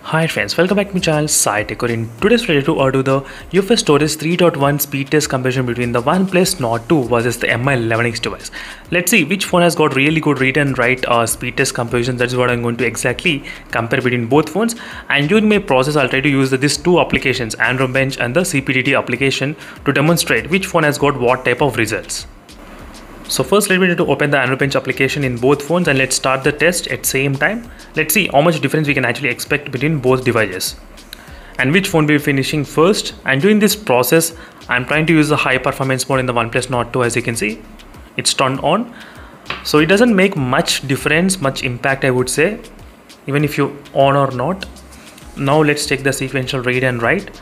Hi friends, welcome back to my channel SciTech. In today's video to do the UFS storage 3.1 speed test comparison between the Oneplus Nord 2 versus the Mi11X device. Let's see which phone has got really good read and write speed test comparison. That's what I'm going to exactly compare between both phones. And during my process, I'll try to use these two applications, Android Bench and the CPTT application, to demonstrate which phone has got what type of results. So first let me to open the Android Bench application in both phones and let's start the test at same time. Let's see how much difference we can actually expect between both devices and which phone will be finishing first. And during this process, I'm trying to use the high performance mode in the Oneplus Nord 2. As you can see, it's turned on. So it doesn't make much difference, much impact, I would say, even if you on or not. Now let's take the sequential read and write.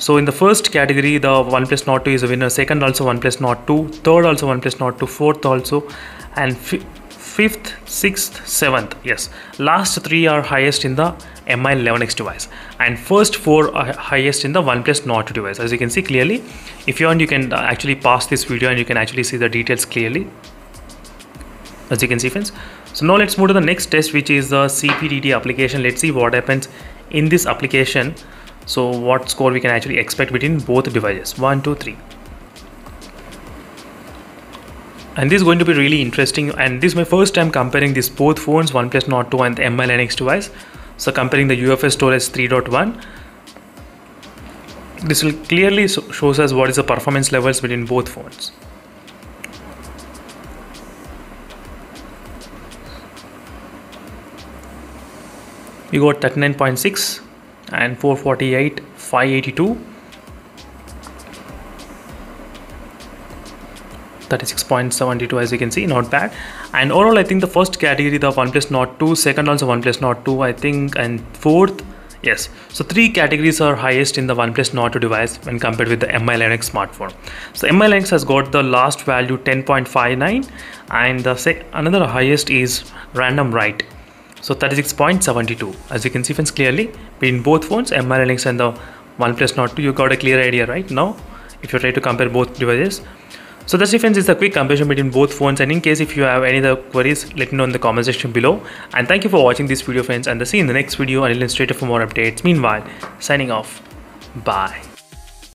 So in the first category, the Oneplus Nord 2 is a winner. Second also Oneplus Nord 2. Third also Oneplus Nord 2. Fourth also. And fifth, sixth, seventh. Yes. Last three are highest in the Mi11X device. And first four are highest in the Oneplus Nord 2 device. As you can see clearly. If you want, you can actually pause this video and you can actually see the details clearly. As you can see, friends. So now let's move to the next test, which is the CPTT application. Let's see what happens in this application. So what score we can actually expect between both devices. 1, 2, 3. And this is going to be really interesting. And this is my first time comparing these both phones, Oneplus Nord 2 and the Mi11X device. So comparing the UFS storage 3.1. This will clearly shows us what is the performance levels between both phones. We got 39.6 and 448, 582, 36.72, as you can see, not bad. And overall, I think the first category, the OnePlus Nord 2, second also OnePlus Nord 2, I think, and fourth, yes. So three categories are highest in the OnePlus Nord 2 device when compared with the Mi11X smartphone. So Mi11X has got the last value 10.59, and the another highest is random write. So 36.72. As you can see, friends, clearly between both phones, Mi11X and the OnePlus Nord 2, you got a clear idea right now if you try to compare both devices. So that's it, friends. It's a quick comparison between both phones, and in case if you have any other queries, let me know in the comment section below. And thank you for watching this video, friends, and see you in the next video. And I'll stay tuned for more updates. Meanwhile, signing off. Bye.